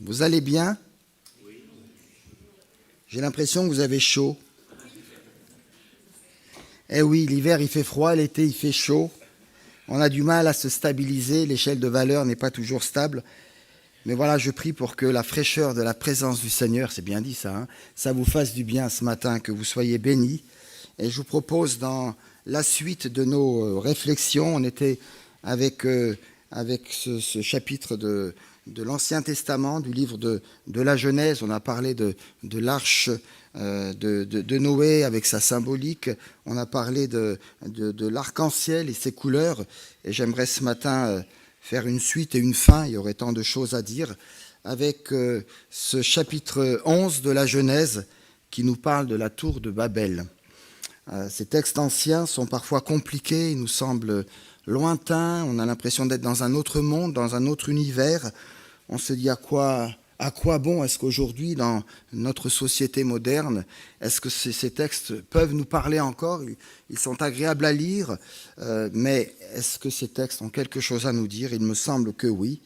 Vous allez bien? J'ai l'impression que vous avez chaud. Eh oui, l'hiver il fait froid, l'été il fait chaud. On a du mal à se stabiliser, l'échelle de valeur n'est pas toujours stable. Mais voilà, je prie pour que la fraîcheur de la présence du Seigneur, c'est bien dit ça, ça vous fasse du bien ce matin, que vous soyez bénis. Et je vous propose dans la suite de nos réflexions, on était avec ce chapitre de l'Ancien Testament, du livre de la Genèse. On a parlé de l'arche de Noé avec sa symbolique. On a parlé de l'arc-en-ciel et ses couleurs. Et j'aimerais ce matin faire une suite et une fin. Il y aurait tant de choses à dire avec ce chapitre 11 de la Genèse qui nous parle de la tour de Babel. Ces textes anciens sont parfois compliqués, ils nous semblent lointains, on a l'impression d'être dans un autre monde, dans un autre univers. On se dit à quoi bon est-ce qu'aujourd'hui, dans notre société moderne, est-ce que ces textes peuvent nous parler encore? Ils sont agréables à lire, mais est-ce que ces textes ont quelque chose à nous dire? Il me semble que oui.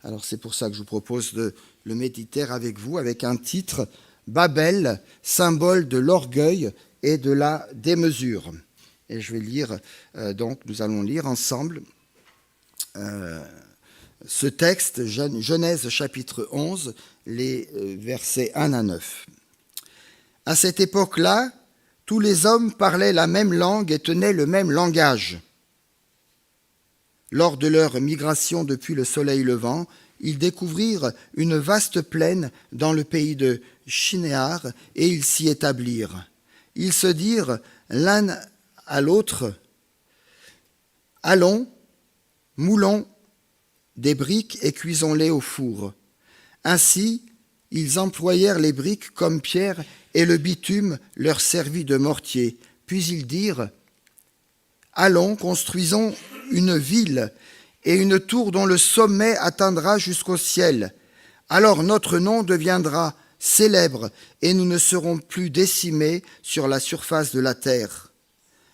Alors c'est pour ça que je vous propose de le méditer avec vous, avec un titre, Babel, symbole de l'orgueil et de la démesure. Et je vais lire, donc nous allons lire ensemble ce texte, Genèse chapitre 11, les versets 1 à 9. À cette époque-là, tous les hommes parlaient la même langue et tenaient le même langage. Lors de leur migration depuis le soleil levant, ils découvrirent une vaste plaine dans le pays de Shinéar et ils s'y établirent. Ils se dirent l'un à l'autre, « Allons, moulons des briques et cuisons-les au four. » Ainsi, ils employèrent les briques comme pierre et le bitume leur servit de mortier. Puis ils dirent, « Allons, construisons une ville et une tour dont le sommet atteindra jusqu'au ciel. Alors notre nom deviendra célèbre et nous ne serons plus décimés sur la surface de la terre. »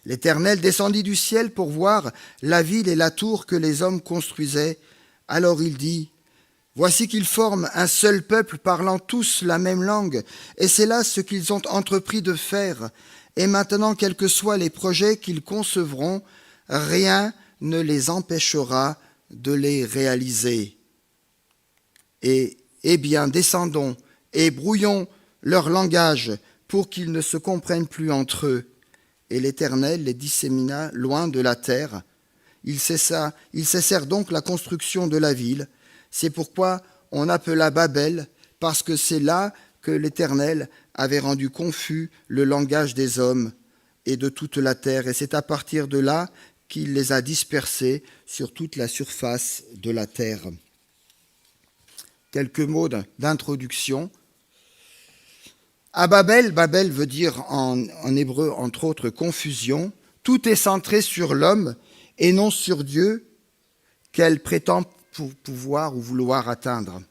L'Éternel descendit du ciel pour voir la ville et la tour que les hommes construisaient. Alors il dit, « Voici qu'ils forment un seul peuple parlant tous la même langue, et c'est là ce qu'ils ont entrepris de faire. Et maintenant, quels que soient les projets qu'ils concevront, rien ne les empêchera de les réaliser. Eh bien, descendons et brouillons leur langage pour qu'ils ne se comprennent plus entre eux. » Et l'Éternel les dissémina loin de la terre. Ils cessèrent donc la construction de la ville. C'est pourquoi on appela Babel, parce que c'est là que l'Éternel avait rendu confus le langage des hommes et de toute la terre. Et c'est à partir de là qu'il les a dispersés sur toute la surface de la terre. Quelques mots d'introduction. À Babel, Babel veut dire en hébreu, entre autres, confusion. Tout est centré sur l'homme et non sur Dieu qu'elle prétend pouvoir ou vouloir atteindre.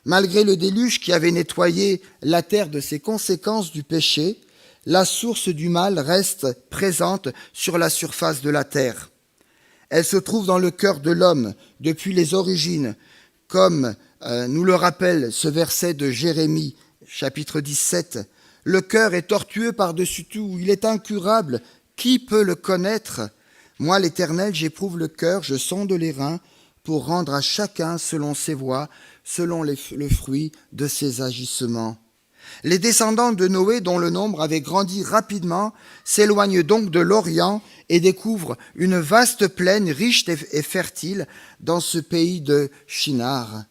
Malgré le déluge qui avait nettoyé la terre de ses conséquences du péché, la source du mal reste présente sur la surface de la terre. Elle se trouve dans le cœur de l'homme depuis les origines, comme nous le rappelle ce verset de Jérémie, chapitre 17, « Le cœur est tortueux par-dessus tout, il est incurable, qui peut le connaître? Moi, l'Éternel, j'éprouve le cœur, je sonde les reins, pour rendre à chacun selon ses voies, selon le fruit de ses agissements. » Les descendants de Noé, dont le nombre avait grandi rapidement, s'éloignent donc de l'Orient et découvrent une vaste plaine riche et fertile dans ce pays de Shinar,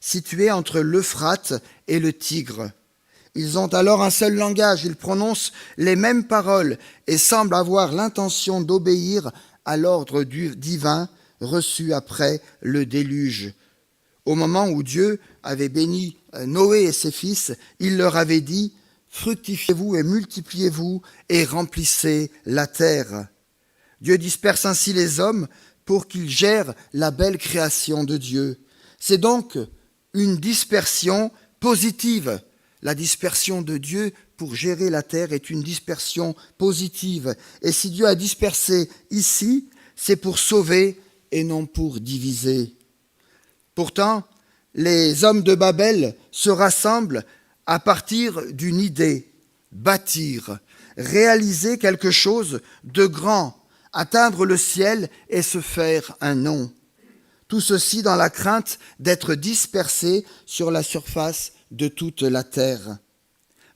situé entre l'Euphrate et le Tigre. Ils ont alors un seul langage, ils prononcent les mêmes paroles et semblent avoir l'intention d'obéir à l'ordre divin reçu après le déluge. Au moment où Dieu avait béni Noé et ses fils, il leur avait dit « Fructifiez-vous et multipliez-vous et remplissez la terre. » Dieu disperse ainsi les hommes pour qu'ils gèrent la belle création de Dieu. C'est donc une dispersion positive. La dispersion de Dieu pour gérer la terre est une dispersion positive. Et si Dieu a dispersé ici, c'est pour sauver et non pour diviser. Pourtant, les hommes de Babel se rassemblent à partir d'une idée, bâtir, réaliser quelque chose de grand, atteindre le ciel et se faire un nom. Tout ceci dans la crainte d'être dispersés sur la surface de toute la terre.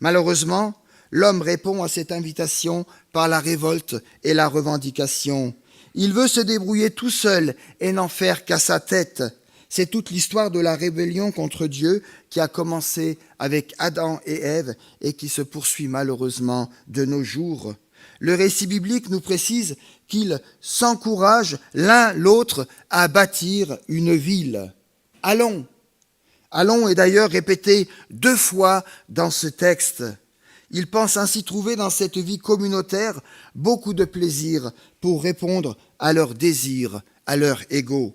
Malheureusement, l'homme répond à cette invitation par la révolte et la revendication. Il veut se débrouiller tout seul et n'en faire qu'à sa tête. C'est toute l'histoire de la rébellion contre Dieu qui a commencé avec Adam et Ève et qui se poursuit malheureusement de nos jours. Le récit biblique nous précise qu'ils s'encouragent l'un l'autre à bâtir une ville. Allons est d'ailleurs répété 2 fois dans ce texte. Ils pensent ainsi trouver dans cette vie communautaire beaucoup de plaisir pour répondre à leurs désirs, à leur ego.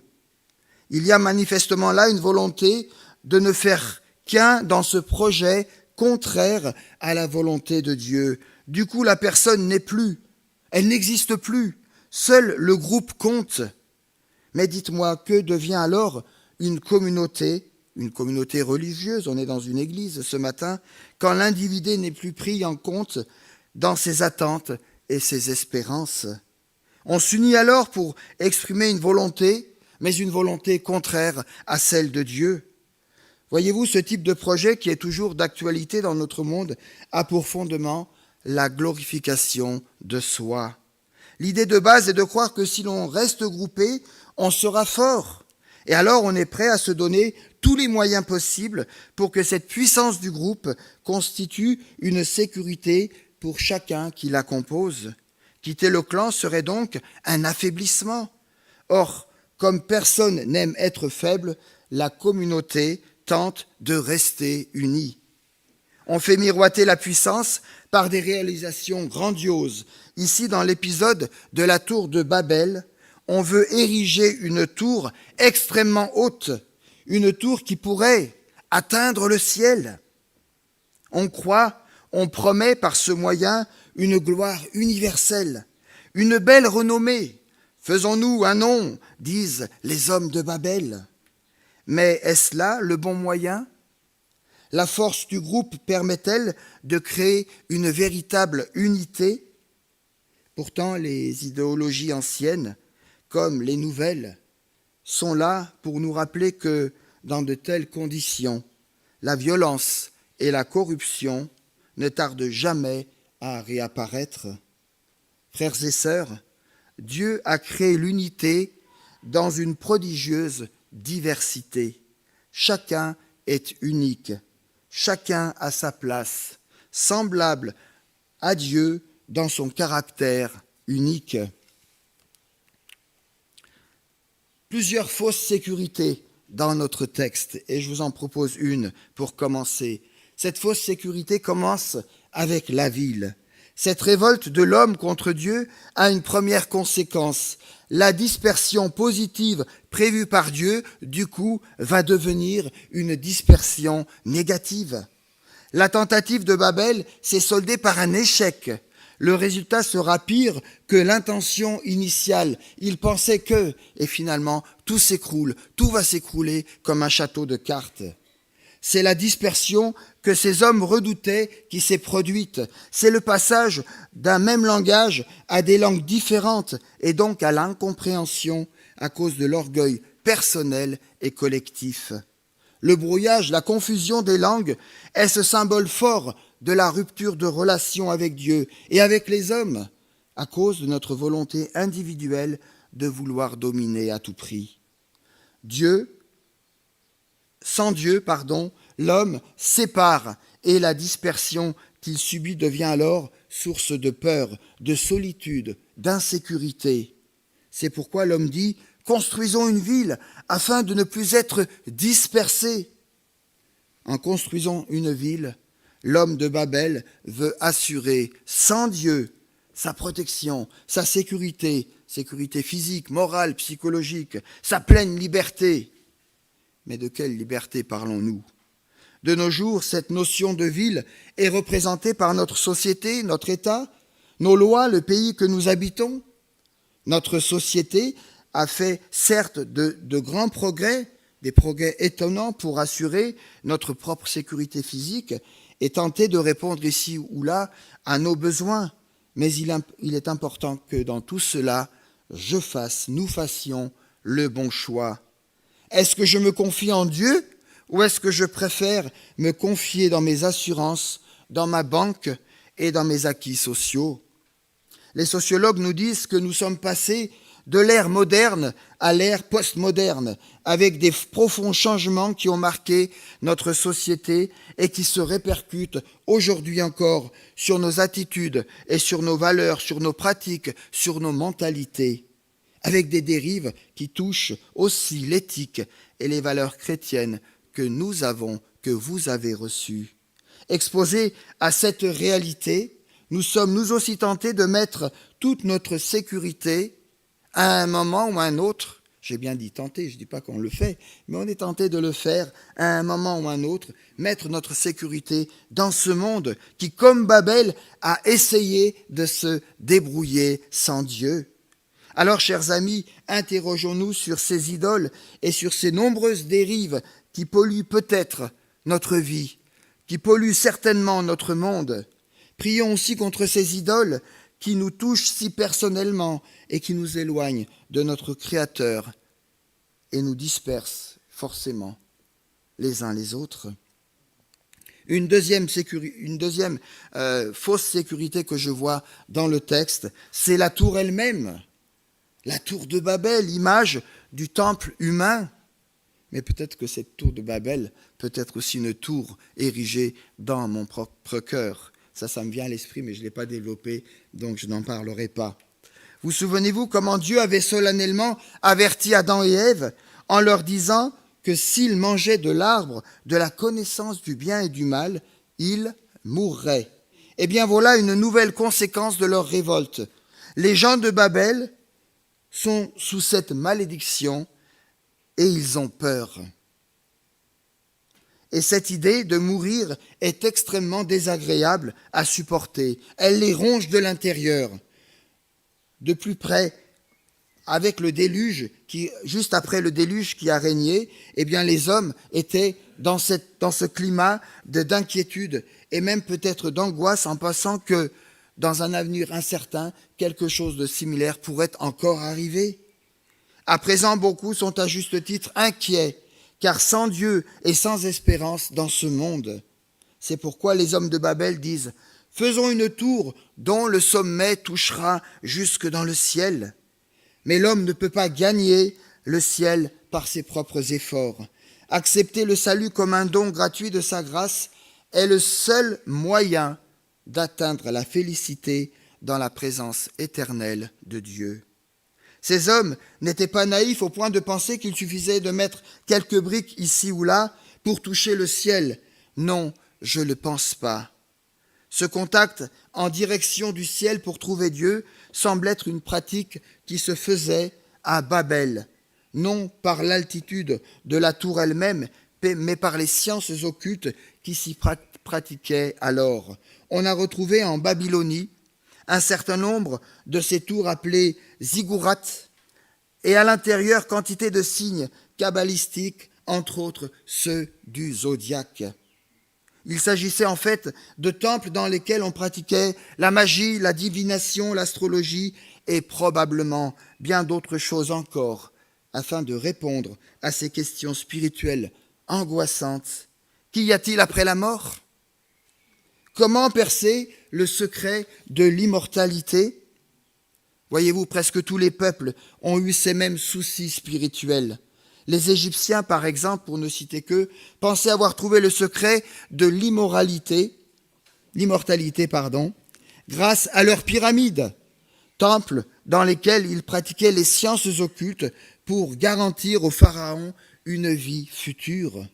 Il y a manifestement là une volonté de ne faire qu'un dans ce projet contraire à la volonté de Dieu. Du coup, la personne n'est plus, elle n'existe plus, seul le groupe compte. Mais dites-moi, que devient alors une communauté religieuse, on est dans une église ce matin, quand l'individu n'est plus pris en compte dans ses attentes et ses espérances. On s'unit alors pour exprimer une volonté, mais une volonté contraire à celle de Dieu. Voyez-vous, ce type de projet qui est toujours d'actualité dans notre monde a pour fondement la glorification de soi. L'idée de base est de croire que si l'on reste groupé, on sera fort. Et alors on est prêt à se donner tous les moyens possibles pour que cette puissance du groupe constitue une sécurité pour chacun qui la compose. Quitter le clan serait donc un affaiblissement. Or, comme personne n'aime être faible, la communauté tente de rester unie. On fait miroiter la puissance par des réalisations grandioses. Ici, dans l'épisode de la tour de Babel, on veut ériger une tour extrêmement haute, une tour qui pourrait atteindre le ciel. On croit, on promet par ce moyen une gloire universelle, une belle renommée. Faisons-nous un nom, disent les hommes de Babel. Mais est-ce là le bon moyen ? La force du groupe permet-elle de créer une véritable unité ? Pourtant, les idéologies anciennes, comme les nouvelles, sont là pour nous rappeler que, dans de telles conditions, la violence et la corruption ne tardent jamais à réapparaître. Frères et sœurs, Dieu a créé l'unité dans une prodigieuse diversité. Chacun est unique, chacun a sa place, semblable à Dieu dans son caractère unique. Plusieurs fausses sécurités dans notre texte, et je vous en propose une pour commencer. Cette fausse sécurité commence avec la ville. Cette révolte de l'homme contre Dieu a une première conséquence. La dispersion positive prévue par Dieu, du coup, va devenir une dispersion négative. La tentative de Babel s'est soldée par un échec. Le résultat sera pire que l'intention initiale. Ils pensaient que, et finalement, tout s'écroule, tout va s'écrouler comme un château de cartes. C'est la dispersion que ces hommes redoutaient qui s'est produite. C'est le passage d'un même langage à des langues différentes et donc à l'incompréhension à cause de l'orgueil personnel et collectif. Le brouillage, la confusion des langues est ce symbole fort de la rupture de relation avec Dieu et avec les hommes à cause de notre volonté individuelle de vouloir dominer à tout prix. Sans Dieu, l'homme sépare et la dispersion qu'il subit devient alors source de peur, de solitude, d'insécurité. C'est pourquoi l'homme dit « Construisons une ville afin de ne plus être dispersés ». En construisant une ville, l'homme de Babel veut assurer sans Dieu sa protection, sa sécurité physique, morale, psychologique, sa pleine liberté. Mais de quelle liberté parlons-nous ? De nos jours, cette notion de ville est représentée par notre société, notre État, nos lois, le pays que nous habitons. Notre société a fait certes de grands progrès des progrès étonnants pour assurer notre propre sécurité physique et tenter de répondre ici ou là à nos besoins. Mais il est important que dans tout cela, nous fassions le bon choix. Est-ce que je me confie en Dieu ou est-ce que je préfère me confier dans mes assurances, dans ma banque et dans mes acquis sociaux? Les sociologues nous disent que nous sommes passés de l'ère moderne à l'ère postmoderne, avec des profonds changements qui ont marqué notre société et qui se répercutent aujourd'hui encore sur nos attitudes et sur nos valeurs, sur nos pratiques, sur nos mentalités, avec des dérives qui touchent aussi l'éthique et les valeurs chrétiennes que nous avons, que vous avez reçues. Exposés à cette réalité, nous sommes nous aussi tentés de mettre toute notre sécurité à un moment ou à un autre. J'ai bien dit tenter, je ne dis pas qu'on le fait, mais on est tenté de le faire à un moment ou à un autre, mettre notre sécurité dans ce monde qui, comme Babel, a essayé de se débrouiller sans Dieu. Alors, chers amis, interrogeons-nous sur ces idoles et sur ces nombreuses dérives qui polluent peut-être notre vie, qui polluent certainement notre monde. Prions aussi contre ces idoles qui nous touchent si personnellement et qui nous éloignent de notre Créateur et nous dispersent forcément les uns les autres. Une deuxième fausse sécurité que je vois dans le texte, c'est la tour elle-même. La tour de Babel, image du temple humain. Mais peut-être que cette tour de Babel peut être aussi une tour érigée dans mon propre cœur. Ça me vient à l'esprit, mais je ne l'ai pas développé, donc je n'en parlerai pas. Vous souvenez-vous comment Dieu avait solennellement averti Adam et Ève en leur disant que s'ils mangeaient de l'arbre de la connaissance du bien et du mal, ils mourraient. Eh bien voilà une nouvelle conséquence de leur révolte. Les gens de Babel sont sous cette malédiction et ils ont peur. Et cette idée de mourir est extrêmement désagréable à supporter. Elle les ronge de l'intérieur. De plus près, avec le déluge, juste après le déluge qui a régné, eh bien les hommes étaient dans ce climat d'inquiétude et même peut-être d'angoisse en pensant que dans un avenir incertain, quelque chose de similaire pourrait encore arriver. À présent, beaucoup sont à juste titre inquiets, car sans Dieu et sans espérance dans ce monde. C'est pourquoi les hommes de Babel disent « Faisons une tour dont le sommet touchera jusque dans le ciel. » Mais l'homme ne peut pas gagner le ciel par ses propres efforts. Accepter le salut comme un don gratuit de sa grâce est le seul moyen d'atteindre la félicité dans la présence éternelle de Dieu. Ces hommes n'étaient pas naïfs au point de penser qu'il suffisait de mettre quelques briques ici ou là pour toucher le ciel. Non, je ne le pense pas. Ce contact en direction du ciel pour trouver Dieu semble être une pratique qui se faisait à Babel, non par l'altitude de la tour elle-même, mais par les sciences occultes qui s'y pratiquaient alors. On a retrouvé en Babylonie un certain nombre de ces tours appelées ziggourats, et à l'intérieur quantité de signes kabbalistiques, entre autres ceux du zodiaque. Il s'agissait en fait de temples dans lesquels on pratiquait la magie, la divination, l'astrologie et probablement bien d'autres choses encore, afin de répondre à ces questions spirituelles angoissantes. Qu'y a-t-il après la mort ? Comment percer le secret de l'immortalité ? Voyez-vous, presque tous les peuples ont eu ces mêmes soucis spirituels. Les Égyptiens, par exemple, pour ne citer qu'eux, pensaient avoir trouvé le secret de l'immortalité, grâce à leurs pyramides, temples dans lesquels ils pratiquaient les sciences occultes pour garantir au pharaon une vie future.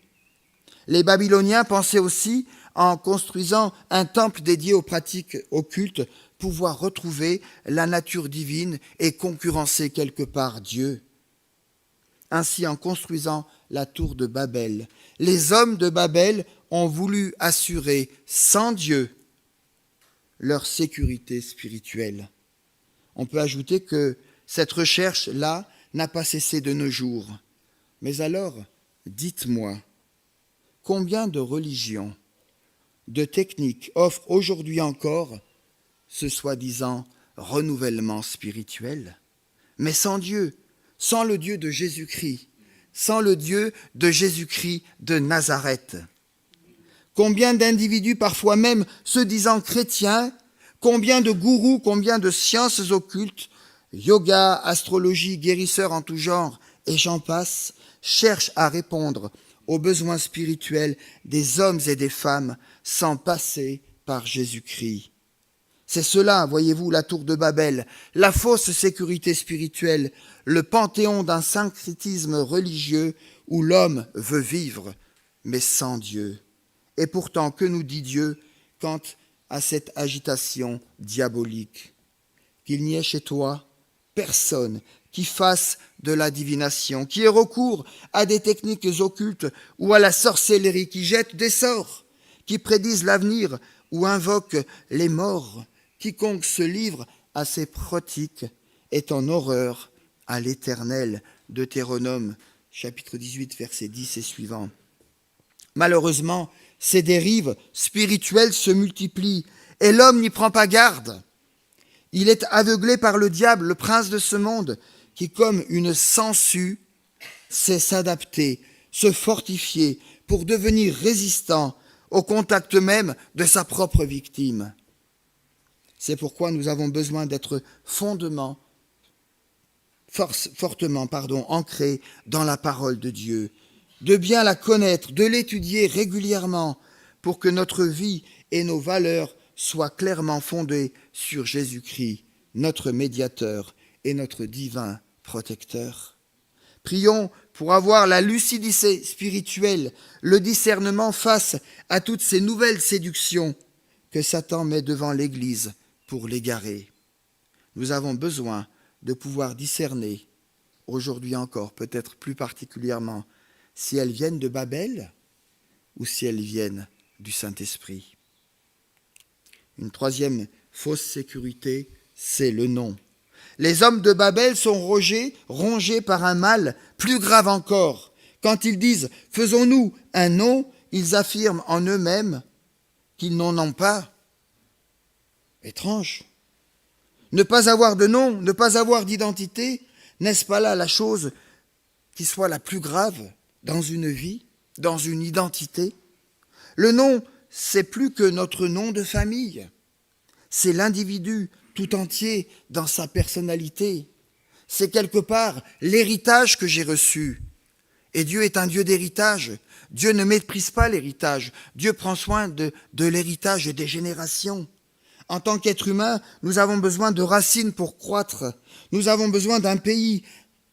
Les Babyloniens pensaient aussi, en construisant un temple dédié aux pratiques occultes, pouvoir retrouver la nature divine et concurrencer quelque part Dieu. Ainsi, en construisant la tour de Babel, les hommes de Babel ont voulu assurer sans Dieu leur sécurité spirituelle. On peut ajouter que cette recherche-là n'a pas cessé de nos jours. Mais alors, dites-moi, combien de religions, de techniques offrent aujourd'hui encore ce soi-disant renouvellement spirituel, mais sans Dieu, sans le Dieu de Jésus-Christ, sans le Dieu de Jésus-Christ de Nazareth. Combien d'individus, parfois même se disant chrétiens, combien de gourous, combien de sciences occultes, yoga, astrologie, guérisseurs en tout genre, et j'en passe, cherchent à répondre aux besoins spirituels des hommes et des femmes sans passer par Jésus-Christ. C'est cela, voyez-vous, la tour de Babel, la fausse sécurité spirituelle, le panthéon d'un syncrétisme religieux où l'homme veut vivre, mais sans Dieu. Et pourtant, que nous dit Dieu quant à cette agitation diabolique? Qu'il n'y ait chez toi personne qui fasse de la divination, qui ait recours à des techniques occultes ou à la sorcellerie, qui jette des sorts, qui prédise l'avenir ou invoque les morts. Quiconque se livre à ces pratiques est en horreur à l'Éternel. Deutéronome, chapitre 18, versets 10 et suivants. Malheureusement, ces dérives spirituelles se multiplient et l'homme n'y prend pas garde. Il est aveuglé par le diable, le prince de ce monde, qui, comme une sangsue, sait s'adapter, se fortifier pour devenir résistant au contact même de sa propre victime. C'est pourquoi nous avons besoin d'être fortement ancrés dans la parole de Dieu, de bien la connaître, de l'étudier régulièrement pour que notre vie et nos valeurs soient clairement fondées sur Jésus-Christ, notre médiateur et notre divin protecteur. Prions pour avoir la lucidité spirituelle, le discernement face à toutes ces nouvelles séductions que Satan met devant l'Église pour l'égarer. Nous avons besoin de pouvoir discerner, aujourd'hui encore, peut-être plus particulièrement, si elles viennent de Babel ou si elles viennent du Saint-Esprit. Une troisième fausse sécurité, c'est le nom. Les hommes de Babel sont rongés par un mal plus grave encore. Quand ils disent « faisons-nous un nom », ils affirment en eux-mêmes qu'ils n'en ont pas. Étrange. Ne pas avoir de nom, ne pas avoir d'identité, n'est-ce pas là la chose qui soit la plus grave dans une vie, dans une identité? Le nom, c'est plus que notre nom de famille. C'est l'individu tout entier dans sa personnalité. C'est quelque part l'héritage que j'ai reçu. Et Dieu est un Dieu d'héritage. Dieu ne méprise pas l'héritage. Dieu prend soin de l'héritage des générations. En tant qu'être humain, nous avons besoin de racines pour croître. Nous avons besoin d'un pays,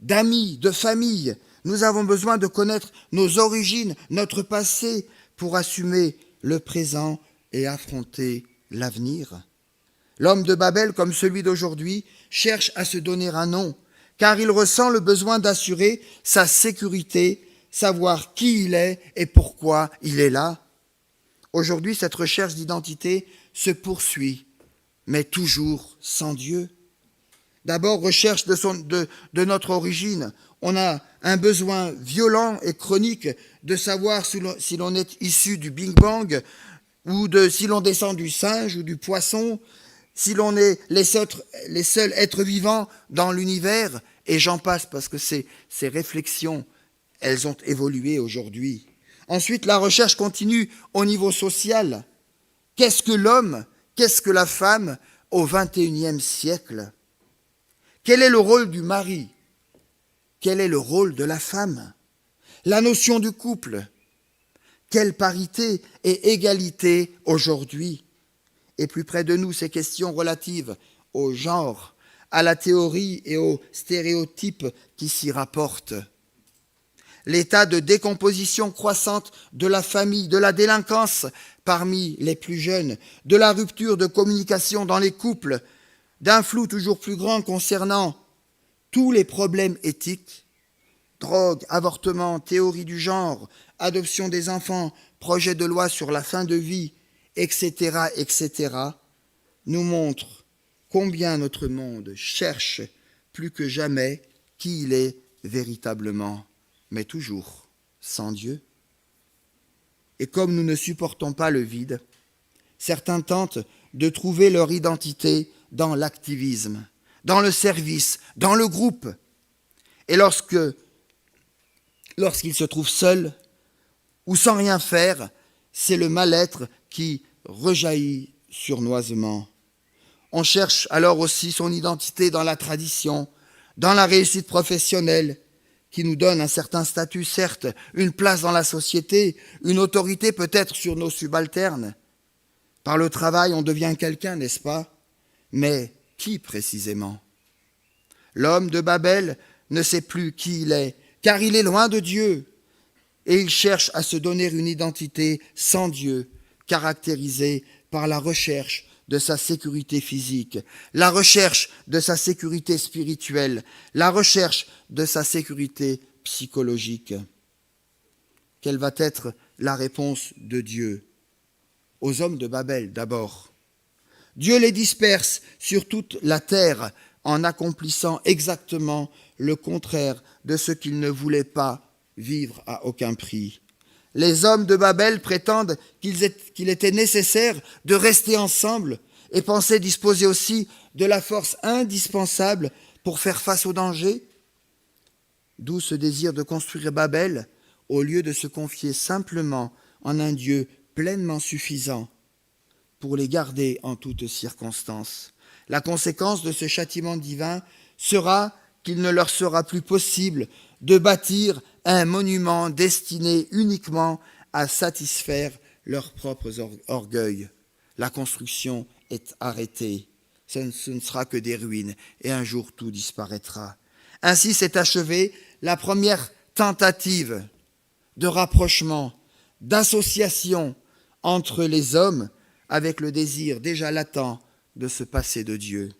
d'amis, de famille. Nous avons besoin de connaître nos origines, notre passé, pour assumer le présent et affronter l'avenir. L'homme de Babel, comme celui d'aujourd'hui, cherche à se donner un nom, car il ressent le besoin d'assurer sa sécurité, savoir qui il est et pourquoi il est là. Aujourd'hui, cette recherche d'identité se poursuit, mais toujours sans Dieu. D'abord, recherche de notre origine. On a un besoin violent et chronique de savoir si l'on est issu du Big Bang ou si l'on descend du singe ou du poisson, si l'on est les seuls êtres vivants dans l'univers, et j'en passe parce que ces réflexions, elles ont évolué aujourd'hui. Ensuite, la recherche continue au niveau social. Qu'est-ce que l'homme? Qu'est-ce que la femme au XXIe siècle? Quel est le rôle du mari? Quel est le rôle de la femme? La notion du couple? Quelle parité et égalité aujourd'hui? Et plus près de nous, ces questions relatives au genre, à la théorie et aux stéréotypes qui s'y rapportent. L'état de décomposition croissante de la famille, de la délinquance parmi les plus jeunes, de la rupture de communication dans les couples, d'un flou toujours plus grand concernant tous les problèmes éthiques, drogue, avortement, théorie du genre, adoption des enfants, projet de loi sur la fin de vie, etc., etc., nous montrent combien notre monde cherche plus que jamais qui il est véritablement, mais toujours sans Dieu. Et comme nous ne supportons pas le vide, certains tentent de trouver leur identité dans l'activisme, dans le service, dans le groupe. Et lorsqu'ils se trouvent seuls ou sans rien faire, c'est le mal-être qui rejaillit surnoisement. On cherche alors aussi son identité dans la tradition, dans la réussite professionnelle, qui nous donne un certain statut, certes, une place dans la société, une autorité peut-être sur nos subalternes. Par le travail, on devient quelqu'un, n'est-ce pas? Mais qui précisément? L'homme de Babel ne sait plus qui il est, car il est loin de Dieu, et il cherche à se donner une identité sans Dieu, caractérisée par la recherche de sa sécurité physique, la recherche de sa sécurité spirituelle, la recherche de sa sécurité psychologique. Quelle va être la réponse de Dieu aux hommes de Babel d'abord? Dieu les disperse sur toute la terre en accomplissant exactement le contraire de ce qu'ils ne voulaient pas vivre à aucun prix. Les hommes de Babel prétendent qu'il était nécessaire de rester ensemble et pensaient disposer aussi de la force indispensable pour faire face au danger. D'où ce désir de construire Babel au lieu de se confier simplement en un Dieu pleinement suffisant pour les garder en toutes circonstances. La conséquence de ce châtiment divin sera qu'il ne leur sera plus possible de bâtir un monument destiné uniquement à satisfaire leurs propres orgueils. La construction est arrêtée. Ce ne sera que des ruines et un jour tout disparaîtra. Ainsi s'est achevée la première tentative de rapprochement, d'association entre les hommes avec le désir déjà latent de se passer de Dieu.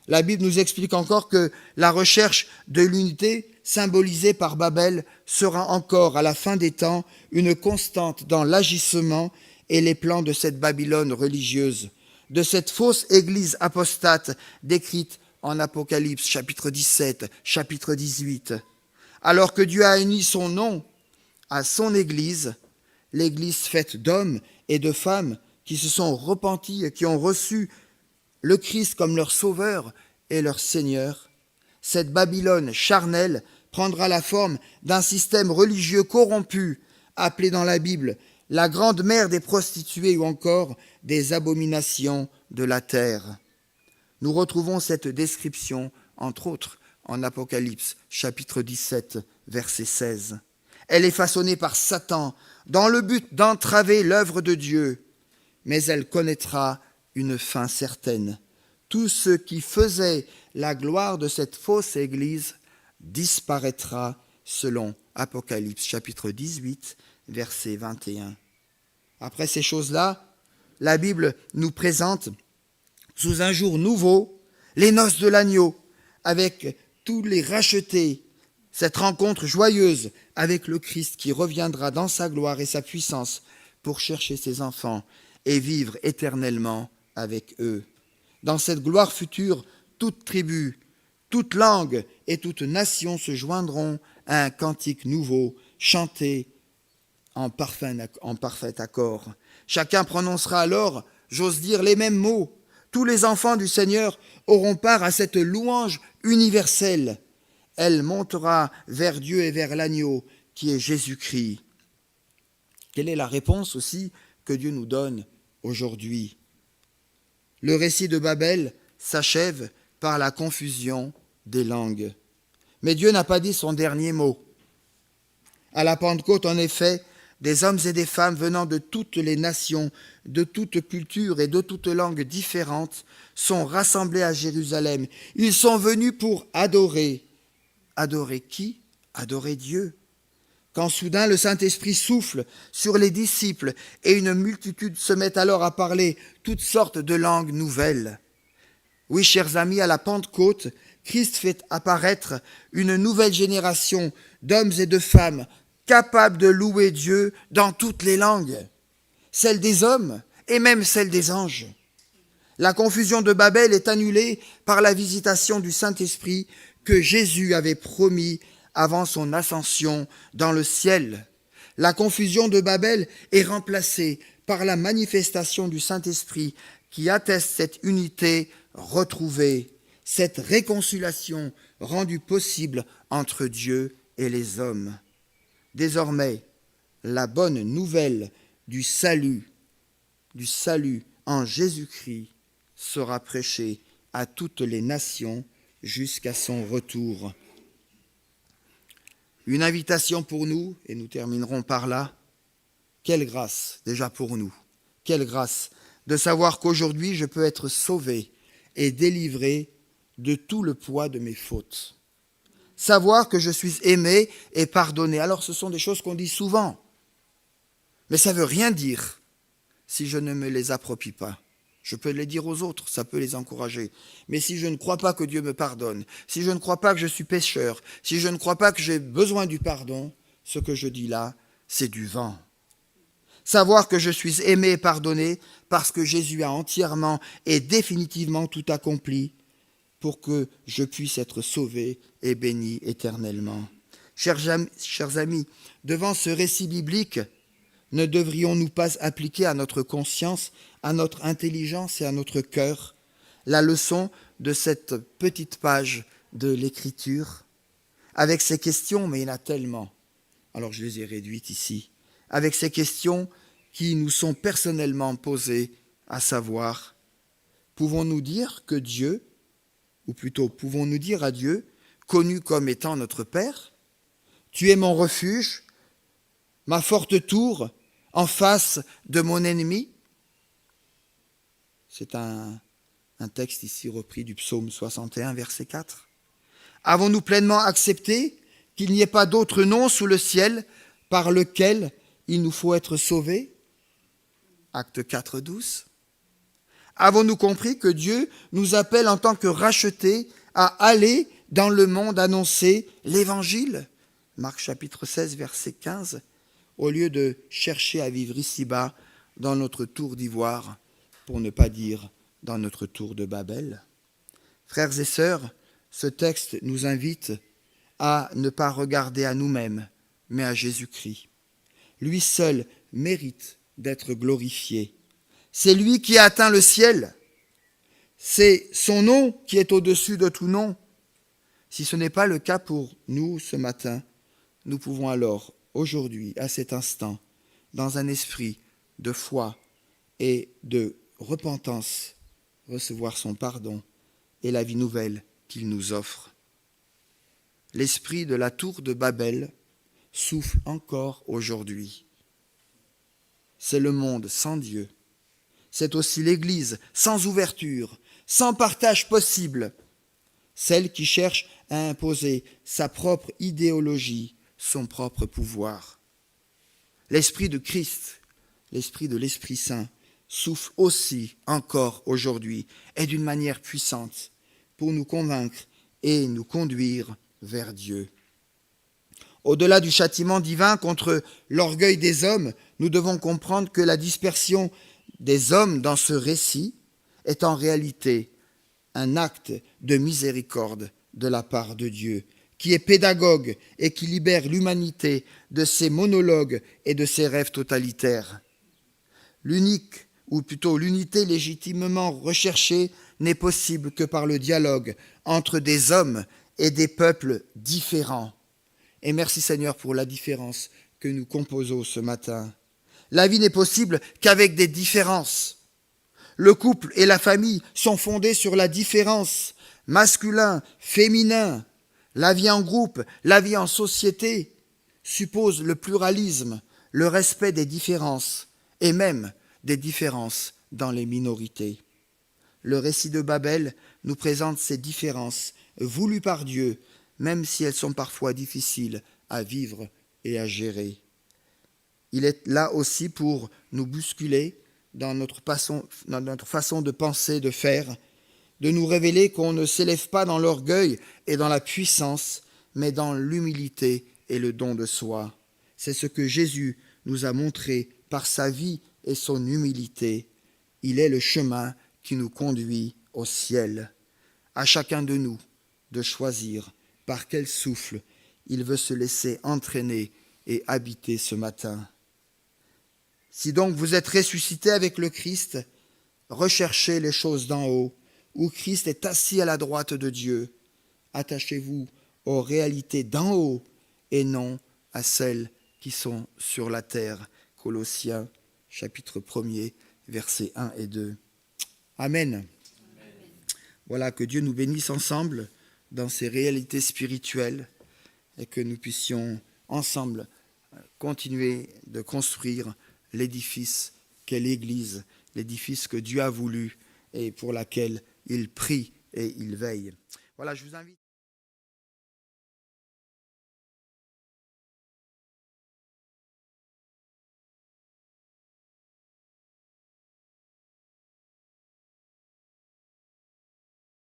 La Bible nous explique encore que la recherche de l'unité symbolisée par Babel sera encore à la fin des temps une constante dans l'agissement et les plans de cette Babylone religieuse, de cette fausse église apostate décrite en Apocalypse chapitre 17, chapitre 18. Alors que Dieu a uni son nom à son église, l'église faite d'hommes et de femmes qui se sont repentis et qui ont reçu le Christ comme leur sauveur et leur Seigneur, cette Babylone charnelle prendra la forme d'un système religieux corrompu, appelé dans la Bible la grande mère des prostituées ou encore des abominations de la terre. Nous retrouvons cette description, entre autres, en Apocalypse, chapitre 17, verset 16. Elle est façonnée par Satan dans le but d'entraver l'œuvre de Dieu, mais elle connaîtra une fin certaine. Tout ce qui faisait la gloire de cette fausse église disparaîtra selon Apocalypse chapitre 18, verset 21. Après ces choses-là, la Bible nous présente sous un jour nouveau les noces de l'agneau avec tous les rachetés, cette rencontre joyeuse avec le Christ qui reviendra dans sa gloire et sa puissance pour chercher ses enfants et vivre éternellement avec eux. Dans cette gloire future, toute tribu, toute langue et toute nation se joindront à un cantique nouveau, chanté en parfait accord. Chacun prononcera alors, j'ose dire, les mêmes mots. Tous les enfants du Seigneur auront part à cette louange universelle. Elle montera vers Dieu et vers l'agneau qui est Jésus-Christ. Quelle est la réponse aussi que Dieu nous donne aujourd'hui? Le récit de Babel s'achève par la confusion des langues. Mais Dieu n'a pas dit son dernier mot. À la Pentecôte, en effet, des hommes et des femmes venant de toutes les nations, de toutes cultures et de toutes langues différentes sont rassemblés à Jérusalem. Ils sont venus pour adorer. Adorer qui? Adorer Dieu. Quand soudain le Saint-Esprit souffle sur les disciples et une multitude se met alors à parler toutes sortes de langues nouvelles. Oui, chers amis, à la Pentecôte, Christ fait apparaître une nouvelle génération d'hommes et de femmes capables de louer Dieu dans toutes les langues, celles des hommes et même celles des anges. La confusion de Babel est annulée par la visitation du Saint-Esprit que Jésus avait promis avant son ascension dans le ciel. La confusion de Babel est remplacée par la manifestation du Saint-Esprit qui atteste cette unité retrouvée, cette réconciliation rendue possible entre Dieu et les hommes. Désormais, la bonne nouvelle du salut en Jésus-Christ sera prêchée à toutes les nations jusqu'à son retour. Une invitation pour nous, et nous terminerons par là. Quelle grâce déjà pour nous, quelle grâce de savoir qu'aujourd'hui je peux être sauvé et délivré de tout le poids de mes fautes. Savoir que je suis aimé et pardonné. Alors ce sont des choses qu'on dit souvent, mais ça ne veut rien dire si je ne me les approprie pas. Je peux les dire aux autres, ça peut les encourager. Mais si je ne crois pas que Dieu me pardonne, si je ne crois pas que je suis pécheur, si je ne crois pas que j'ai besoin du pardon, ce que je dis là, c'est du vent. Savoir que je suis aimé et pardonné parce que Jésus a entièrement et définitivement tout accompli pour que je puisse être sauvé et béni éternellement. Chers amis, devant ce récit biblique, ne devrions-nous pas appliquer à notre conscience, à notre intelligence et à notre cœur la leçon de cette petite page de l'Écriture, avec ces questions, mais il y en a tellement, alors je les ai réduites ici, avec ces questions qui nous sont personnellement posées, à savoir, pouvons-nous dire que Dieu, ou plutôt pouvons-nous dire à Dieu, connu comme étant notre Père, tu es mon refuge, ma forte tour en face de mon ennemi? C'est un texte ici repris du psaume 61, verset 4. Avons-nous pleinement accepté qu'il n'y ait pas d'autre nom sous le ciel par lequel il nous faut être sauvés? Acte 4, 12. Avons-nous compris que Dieu nous appelle en tant que rachetés à aller dans le monde annoncer l'Évangile? Marc chapitre 16, verset 15. Au lieu de chercher à vivre ici-bas dans notre tour d'ivoire, pour ne pas dire dans notre tour de Babel. Frères et sœurs, ce texte nous invite à ne pas regarder à nous-mêmes, mais à Jésus-Christ. Lui seul mérite d'être glorifié. C'est lui qui a atteint le ciel. C'est son nom qui est au-dessus de tout nom. Si ce n'est pas le cas pour nous ce matin, nous pouvons alors, aujourd'hui, à cet instant, dans un esprit de foi et de repentance, recevoir son pardon et la vie nouvelle qu'il nous offre. L'esprit de la tour de Babel souffle encore aujourd'hui. C'est le monde sans Dieu. C'est aussi l'Église sans ouverture, sans partage possible, celle qui cherche à imposer sa propre idéologie, son propre pouvoir. L'Esprit de Christ, l'Esprit de l'Esprit Saint, souffle aussi encore aujourd'hui et d'une manière puissante pour nous convaincre et nous conduire vers Dieu. Au-delà du châtiment divin contre l'orgueil des hommes, nous devons comprendre que la dispersion des hommes dans ce récit est en réalité un acte de miséricorde de la part de Dieu, qui est pédagogue et qui libère l'humanité de ses monologues et de ses rêves totalitaires. L'unique, ou plutôt l'unité légitimement recherchée, n'est possible que par le dialogue entre des hommes et des peuples différents. Et merci Seigneur pour la différence que nous composons ce matin. La vie n'est possible qu'avec des différences. Le couple et la famille sont fondés sur la différence, masculin, féminin. La vie en groupe, la vie en société suppose le pluralisme, le respect des différences et même des différences dans les minorités. Le récit de Babel nous présente ces différences voulues par Dieu, même si elles sont parfois difficiles à vivre et à gérer. Il est là aussi pour nous bousculer dans notre façon de penser, de faire, de nous révéler qu'on ne s'élève pas dans l'orgueil et dans la puissance, mais dans l'humilité et le don de soi. C'est ce que Jésus nous a montré par sa vie et son humilité. Il est le chemin qui nous conduit au ciel. À chacun de nous de choisir par quel souffle il veut se laisser entraîner et habiter ce matin. Si donc vous êtes ressuscité avec le Christ, recherchez les choses d'en haut, où Christ est assis à la droite de Dieu. Attachez-vous aux réalités d'en haut et non à celles qui sont sur la terre. Colossiens, chapitre 1er, versets 1 et 2. Amen. Voilà, que Dieu nous bénisse ensemble dans ces réalités spirituelles et que nous puissions ensemble continuer de construire l'édifice qu'est l'Église, l'édifice que Dieu a voulu et pour laquelle il prie et il veille. Voilà, je vous invite.